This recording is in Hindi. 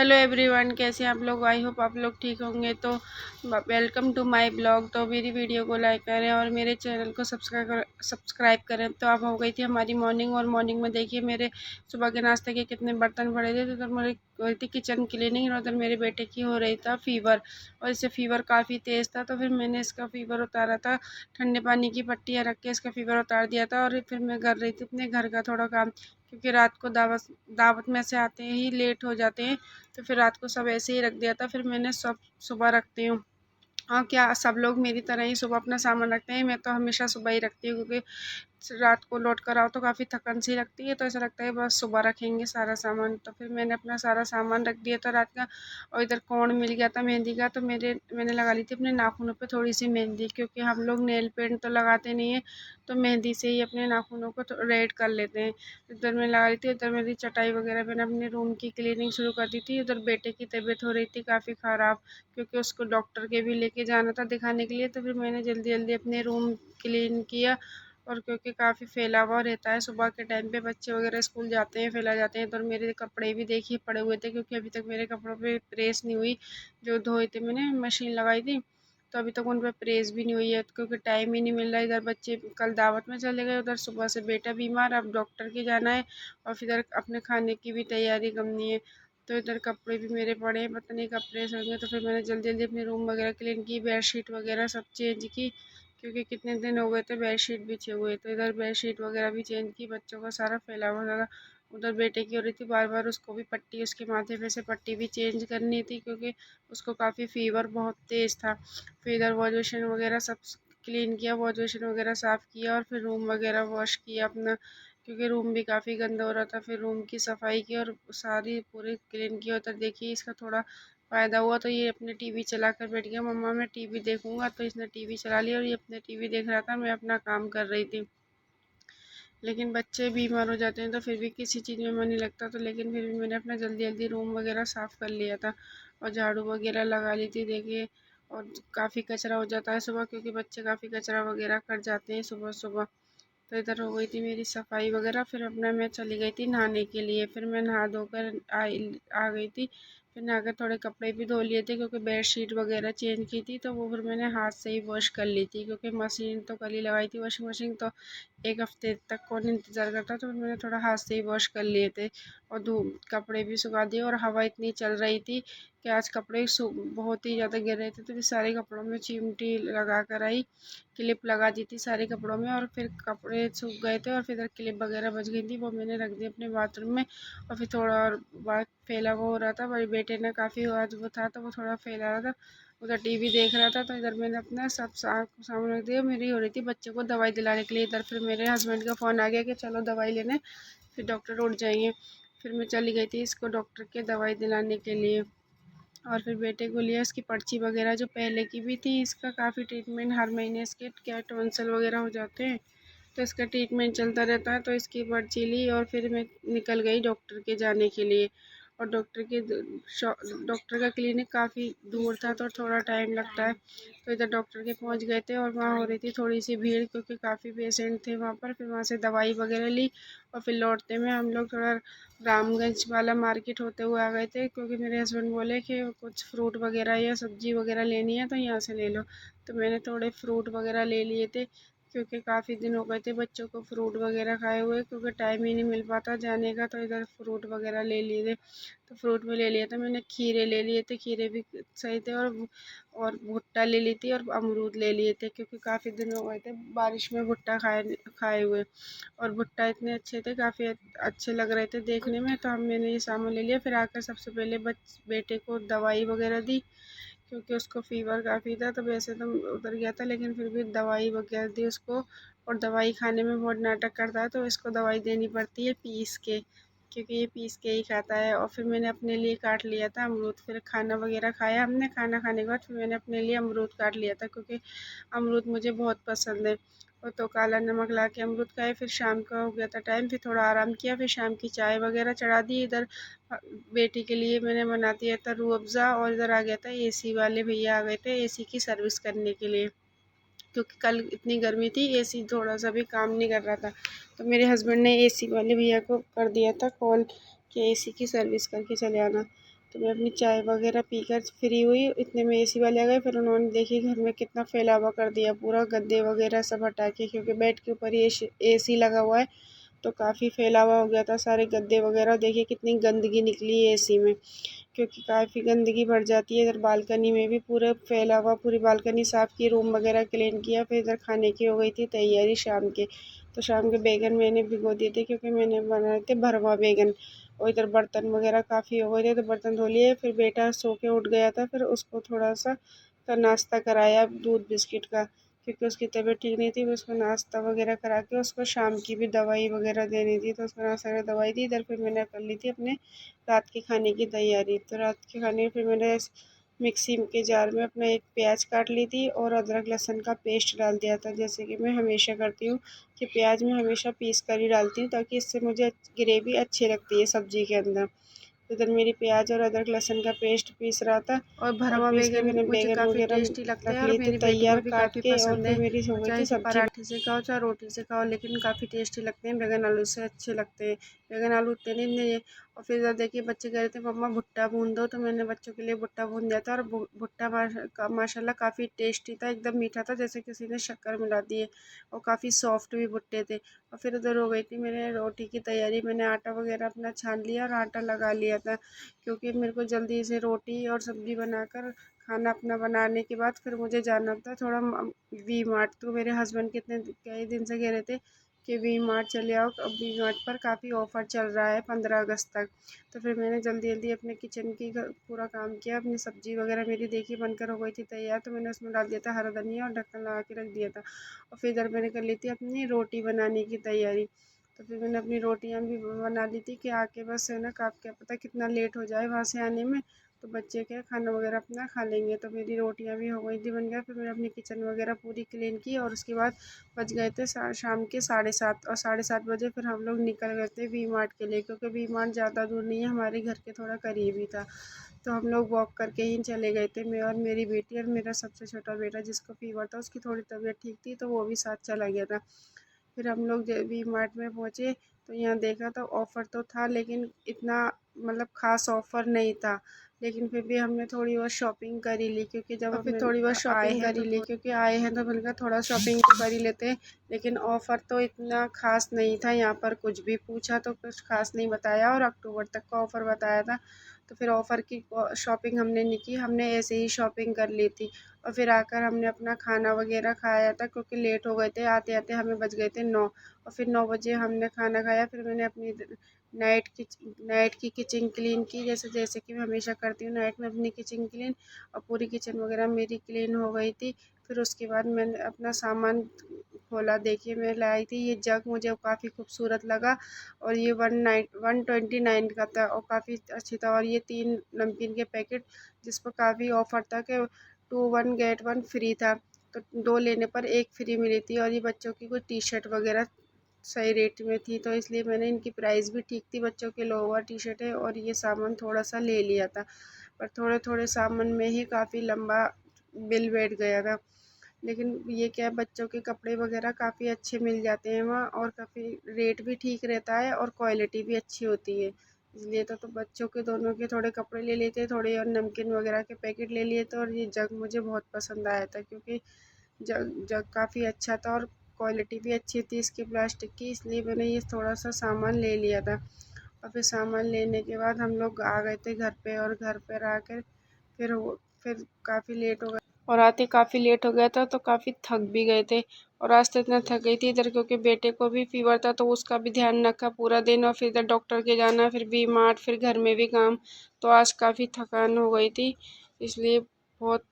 हेलो एवरीवन, कैसे हैं आप लोग। आई होप आप लोग ठीक होंगे। तो वेलकम टू माय ब्लॉग। तो मेरी वीडियो को लाइक करें और मेरे चैनल को सब्सक्राइब करें। तो अब हो गई थी हमारी मॉर्निंग, और मॉर्निंग में देखिए मेरे सुबह के नाश्ते के कितने बर्तन पड़े थे। तो मेरी हो रही थी किचन क्लीनिंग, और उधर मेरे बेटे की हो रही था फीवर, और इससे फीवर काफ़ी तेज़ था। तो फिर मैंने इसका फीवर उतारा था, ठंडे पानी की पट्टियाँ रख के इसका फीवर उतार दिया था। और फिर मैं कर रही थी अपने घर का थोड़ा काम, क्योंकि रात को दावत दावत में से आते ही लेट हो जाते हैं। तो फिर रात को सब ऐसे ही रख दिया था। फिर मैंने सब सुबह रखती हूँ। हाँ, क्या सब लोग मेरी तरह ही सुबह अपना सामान रखते हैं? मैं तो हमेशा सुबह ही रखती हूँ, क्योंकि रात को लौट कर आओ तो काफ़ी थकन सी लगती है। तो ऐसा लगता है बस सुबह रखेंगे सारा सामान। तो फिर मैंने अपना सारा सामान रख दिया था रात का। और इधर कोण मिल गया था मेहंदी का, तो मैंने लगा ली थी अपने नाखूनों पे थोड़ी सी मेहंदी, क्योंकि हम लोग नेल पेंट तो लगाते नहीं है, तो मेहंदी से ही अपने नाखूनों को रेड कर लेते हैं। इधर मैं लगा ली थी। इधर मेरी चटाई वगैरह मैंने अपने रूम की क्लीनिंग शुरू कर दी थी। उधर बेटे की तबीयत हो रही थी काफ़ी ख़राब, क्योंकि उसको डॉक्टर के भी लेके जाना था दिखाने के लिए। तो फिर मैंने जल्दी जल्दी अपने रूम क्लीन किया। और क्योंकि काफ़ी फैला हुआ रहता है सुबह के टाइम पे, बच्चे वगैरह स्कूल जाते हैं, फैला जाते हैं। तो मेरे कपड़े भी देखिए पड़े हुए थे, क्योंकि अभी तक मेरे कपड़ों पे प्रेस नहीं हुई। जो धोए थे मैंने, मशीन लगाई थी, तो अभी तक उन पर प्रेस भी नहीं हुई है, क्योंकि टाइम ही नहीं मिल रहा। इधर बच्चे कल दावत में चले गए, उधर सुबह से बेटा बीमार, अब डॉक्टर के जाना है, और फिर इधर अपने खाने की भी तैयारी करनी है। तो इधर कपड़े भी मेरे पड़े हैं, पता नहीं कब प्रेस होंगे। तो फिर मैंने जल्दी जल्दी अपने रूम वगैरह क्लीन की, बेडशीट वगैरह सब चेंज की, क्योंकि कितने दिन हो गए थे बेडशीट बिछे हुए। तो इधर बेडशीट वगैरह भी चेंज की, बच्चों का सारा फैला हुआ था। उधर बेटे की हो रही थी बार बार, उसको भी पट्टी, उसके माथे पे से पट्टी भी चेंज करनी थी, क्योंकि उसको काफ़ी फीवर बहुत तेज़ था। फिर इधर वॉश बेसिन वगैरह सब क्लीन किया, वॉश बेसिन वगैरह साफ़ किया, और फिर रूम वगैरह वॉश किया अपना, क्योंकि रूम भी काफ़ी गंदा हो रहा था। फिर रूम की सफाई की और सारी पूरी क्लीन की। उधर देखिए इसका थोड़ा फ़ायदा हुआ, तो ये अपने टीवी चला कर बैठ गया। मम्मा मैं टीवी देखूंगा, तो इसने टीवी चला लिया, और ये अपने टीवी देख रहा था, मैं अपना काम कर रही थी। लेकिन बच्चे बीमार हो जाते हैं तो फिर भी किसी चीज़ में मन नहीं लगता। तो लेकिन फिर भी मैंने अपना जल्दी जल्दी रूम वगैरह साफ़ कर लिया था, और झाड़ू वगैरह लगा ली थी देखिए। और काफ़ी कचरा हो जाता है सुबह, क्योंकि बच्चे काफ़ी कचरा वगैरह कर जाते हैं सुबह सुबह। तो इधर हो गई थी मेरी सफाई वगैरह। फिर अपना मैं चली गई थी नहाने के लिए। फिर मैं नहा धोकर आ गई थी। फिर नहाकर थोड़े कपड़े भी धो लिए थे, क्योंकि बेड शीट वगैरह चेंज की थी, तो वो फिर मैंने हाथ से ही वॉश कर ली थी, क्योंकि मशीन तो कल ही लगाई थी, वॉशिंग मशीन तो एक हफ्ते तक कौन इंतज़ार करता। तो मैंने थोड़ा हाथ से ही वॉश कर लिए थे, और कपड़े भी सुखा दिए। और हवा इतनी चल रही थी कि आज कपड़े बहुत ही ज़्यादा गिर रहे थे, तो फिर सारे कपड़ों में चिमटी लगा कर आई, क्लिप लगा दी थी सारे कपड़ों में। और फिर कपड़े सूख गए थे, और फिर इधर क्लिप वगैरह बच गई थी, वो मैंने रख दी अपने बाथरूम में। और फिर थोड़ा और बात फैला हुआ हो रहा था, मेरे बेटे ने काफ़ी आज वो था, तो वो थोड़ा फैला रहा था। उधर टीवी देख रहा था, तो इधर मैंने अपना सब सामान रख दिया। मेरी हो रही थी बच्चे को दवाई दिलाने के लिए। इधर फिर मेरे हस्बैंड का फ़ोन आ गया कि चलो दवाई लेने, फिर डॉक्टर उठ जाएंगे। फिर मैं चली गई थी इसको डॉक्टर के दवाई दिलाने के लिए। और फिर बेटे को लिया, इसकी पर्ची वगैरह जो पहले की भी थी, इसका काफ़ी ट्रीटमेंट हर महीने इसके क्या टॉन्सिल वगैरह हो जाते हैं, तो इसका ट्रीटमेंट चलता रहता है। तो इसकी पर्ची ली, और फिर मैं निकल गई डॉक्टर के जाने के लिए। और डॉक्टर का क्लिनिक काफ़ी दूर था, तो थोड़ा टाइम लगता है। तो इधर डॉक्टर के पहुंच गए थे, और वहाँ हो रही थी थोड़ी सी भीड़, क्योंकि काफ़ी पेशेंट थे वहाँ पर। फिर वहाँ से दवाई वगैरह ली, और फिर लौटते में हम लोग थोड़ा रामगंज वाला मार्केट होते हुए आ गए थे, क्योंकि मेरे हस्बैंड बोले कि कुछ फ्रूट वगैरह या सब्ज़ी वगैरह लेनी है तो यहाँ से ले लो। तो मैंने थोड़े फ्रूट वगैरह ले लिए थे, क्योंकि काफ़ी दिन हो गए थे बच्चों को फ्रूट वगैरह खाए हुए, क्योंकि टाइम ही नहीं मिल पाता जाने का। तो इधर फ्रूट वगैरह ले लिए थे। तो फ्रूट में ले लिया था मैंने, खीरे ले लिए थे, खीरे भी सही थे। और भुट्टा ले ली थी, और अमरूद ले लिए थे, क्योंकि काफ़ी दिन हो गए थे बारिश में भुट्टा खाए खाए हुए। और भुट्टा इतने अच्छे थे, काफ़ी अच्छे लग रहे थे देखने में, तो मैंने ये सामान ले लिया। फिर आकर सबसे पहले बेटे को दवाई वगैरह दी, क्योंकि उसको फ़ीवर काफ़ी था। तो वैसे तो उतर गया था, लेकिन फिर भी दवाई वगैरह दी उसको। और दवाई खाने में बहुत नाटक करता है, तो इसको दवाई देनी पड़ती है पीस के, क्योंकि ये पीस के ही खाता है। और फिर मैंने अपने लिए काट लिया था अमरूद। फिर खाना वगैरह खाया हमने, खाना खाने के बाद फिर मैंने अपने लिए अमरूद काट लिया था, क्योंकि अमरूद मुझे बहुत पसंद है। और तो काला नमक ला के अमरूद खाए। फिर शाम का हो गया था टाइम, फिर थोड़ा आराम किया, फिर शाम की चाय वगैरह चढ़ा दी। इधर बेटी के लिए मैंने बना दिया था रूह अफ़ज़ा। और इधर आ गया था एसी वाले भैया, आ गए थे एसी की सर्विस करने के लिए, क्योंकि कल इतनी गर्मी थी, एसी थोड़ा सा भी काम नहीं कर रहा था। तो मेरे हस्बैंड ने एसी वाले भैया को कर दिया था कॉल कि एसी की सर्विस करके चले आना। तो मैं अपनी चाय वगैरह पीकर फ्री हुई, इतने में एसी वाले आ गए। फिर उन्होंने देखी घर में कितना फैलावा कर दिया, पूरा गद्दे वगैरह सब हटा के, क्योंकि बेड के ऊपर ही एसी लगा हुआ है तो काफ़ी फैलावा हो गया था सारे गद्दे वगैरह। देखिए कितनी गंदगी निकली है एसी में, क्योंकि काफ़ी गंदगी भर जाती है। इधर बालकनी में भी पूरा फैला हुआ, पूरी बालकनी साफ़ की, रूम वगैरह क्लीन किया। फिर इधर खाने की हो गई थी तैयारी शाम के। तो शाम के बैगन मैंने भिगो दिए थे, क्योंकि मैंने बनाए थे भरवा बैगन। और इधर बर्तन वगैरह काफ़ी हो गए थे तो बर्तन धो लिए। फिर बेटा सो के उठ गया था, फिर उसको थोड़ा सा का नाश्ता कराया दूध बिस्किट का, क्योंकि उसकी तबीयत ठीक नहीं थी। फिर उसको नाश्ता वगैरह करा के उसको शाम की भी दवाई वगैरह देनी थी, तो उसको नाश्ता वगैरह दवाई दी। इधर फिर मैंने कर ली थी अपने रात के खाने की तैयारी। तो रात के खाने में फिर मैंने मिक्सी के जार में अपना एक प्याज काट ली थी और अदरक लहसुन का पेस्ट डाल दिया था। जैसे कि मैं हमेशा करती हूँ कि प्याज मैं हमेशा पीस कर ही डालती हूँ, ताकि इससे मुझे ग्रेवी अच्छी लगती है सब्ज़ी के अंदर। इधर मेरी प्याज और अदरक लहसुन का पेस्ट पीस रहा था, और भरवा बैगन मैंने मुझे बैगन काफ़ी वगैरह टेस्टी लगते हैं रख और लिए थे मेरी बेटी को तैयार भी काट काफ़ी के। और पसंद फिर है। मेरी हो गई चाहे थी इसे सब्जी। पराठे से खाओ चाहे रोटी से खाओ, लेकिन काफ़ी टेस्टी लगते हैं। बैगन आलू से अच्छे लगते हैं, बैगन आलू उतने नहीं नहीं। और फिर इधर देखिए बच्चे कह रहे थे मम्मा भुट्टा भून दो, तो मैंने बच्चों के लिए भुट्टा भून दिया था। और भुट्टा माशाल्लाह काफ़ी टेस्टी था, एकदम मीठा था, जैसे किसी ने शक्कर मिला दी है। और काफ़ी सॉफ्ट भी भुट्टे थे। और फिर उधर हो गई थी मेरे रोटी की तैयारी। मैंने आटा वगैरह अपना छान लिया और आटा लगा लिया था, क्योंकि मेरे को जल्दी से रोटी और सब्ज़ी बनाकर खाना अपना बनाने के बाद फिर मुझे जाना था थोड़ा वी मार्ट। तो मेरे हस्बैंड कितने कई दिन से कह रहे थे कि वी मार्ट चले आओ, अब वी मार्ट पर काफ़ी ऑफ़र चल रहा है 15 अगस्त तक। तो फिर मैंने जल्दी जल्दी अपने किचन की पूरा काम किया। अपनी सब्ज़ी वगैरह मेरी देखी बनकर हो गई थी तैयार, तो मैंने उसमें डाल दिया था हरा धनिया और ढक्कन लगा के रख दिया था। और फिर इधर मैंने कर ली थी अपनी रोटी बनाने की तैयारी। तो फिर मैंने अपनी रोटियां भी बना ली थी कि आके बस है ना, आप क्या पता कितना लेट हो जाए वहाँ से आने में, तो बच्चे क्या खाना वगैरह अपना खा लेंगे। तो मेरी रोटियां भी हो गई थी बन गया। फिर मैंने अपनी किचन वगैरह पूरी क्लीन की, और उसके बाद बज गए थे शाम के 7:30। और 7:30 बजे फिर हम लोग निकल गए थे वी मार्ट के लिए, क्योंकि वी मार्ट ज़्यादा दूर नहीं है, हमारे घर के थोड़ा करीब ही था। तो हम लोग वॉक करके ही चले गए थे, मैं और मेरी बेटी और मेरा सबसे छोटा बेटा जिसको फीवर था, उसकी थोड़ी तबीयत ठीक थी तो वो भी साथ चला गया था। फिर हम लोग जब वी मार्ट में पहुँचे तो यहाँ देखा तो ऑफ़र तो था, लेकिन इतना मतलब ख़ास ऑफ़र नहीं था। लेकिन फिर भी हमने थोड़ी बहुत शॉपिंग कर ही ली, क्योंकि जब और फिर हमने थोड़ी बहुत आए शॉपिंग हैं कर तो ही ली। मैंने कहा थोड़ा शॉपिंग तो कर ही लेते हैं। लेकिन ऑफ़र तो इतना ख़ास नहीं था यहाँ पर, कुछ भी पूछा तो कुछ ख़ास नहीं बताया, और अक्टूबर तक का ऑफ़र बताया था। तो फिर ऑफ़र की शॉपिंग हमने नहीं की, हमने ऐसे ही शॉपिंग कर ली थी। और फिर आकर हमने अपना खाना वगैरह खाया था, क्योंकि लेट हो गए थे, आते आते हमें बज गए थे 9। और फिर 9 बजे हमने खाना खाया। फिर मैंने अपनी नाइट की किचन क्लीन की, जैसे जैसे कि मैं हमेशा करती हूँ नाइट में अपनी किचन क्लीन। और पूरी किचन वगैरह मेरी क्लीन हो गई थी। फिर उसके बाद मैंने अपना सामान खोला, देखिए मैं लाई थी ये जग, मुझे काफ़ी खूबसूरत लगा। और ये 129 का था और काफ़ी अच्छी था। और ये 3 नमकीन के पैकेट जिस पर काफ़ी ऑफ़र था कि 2 1 गेट 1 फ्री था, तो 2 लेने पर 1 फ्री मिली थी। और ये बच्चों की कुछ टी शर्ट वगैरह सही रेट में थी, तो इसलिए मैंने इनकी प्राइस भी ठीक थी। बच्चों के लोअर टी शर्ट है, और ये सामान थोड़ा सा ले लिया था, पर थोड़े थोड़े सामान में ही काफ़ी लंबा बिल बैठ गया था। लेकिन ये क्या है, बच्चों के कपड़े वगैरह काफ़ी अच्छे मिल जाते हैं वहाँ, और काफ़ी रेट भी ठीक रहता है और क्वालिटी भी अच्छी होती है। इसलिए तो बच्चों के दोनों के थोड़े कपड़े ले लेते, थोड़े और नमकीन वगैरह के पैकेट ले लिए थे। और ये जग मुझे बहुत पसंद आया था, क्योंकि जग जग काफ़ी अच्छा था और क्वालिटी भी अच्छी थी इसकी प्लास्टिक की, इसलिए मैंने ये थोड़ा सा सामान ले लिया था। और फिर सामान लेने के बाद हम लोग आ गए थे घर पे, और घर पर आकर फिर काफ़ी लेट हो गया, और आते काफ़ी लेट हो गया था तो काफ़ी थक भी गए थे। और आज तो इतना थक गई थी इधर, क्योंकि बेटे को भी फीवर था तो उसका भी ध्यान रखा पूरा दिन। और फिर इधर डॉक्टर के जाना, फिर वी मार्ट, फिर घर में भी काम, तो आज काफ़ी थकान हो गई थी, इसलिए बहुत